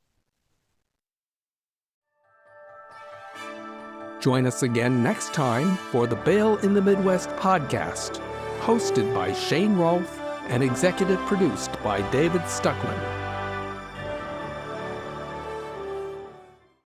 Join us again next time for the Bail in the Midwest podcast, hosted by Shane Rolf and executive produced by David Stuckman.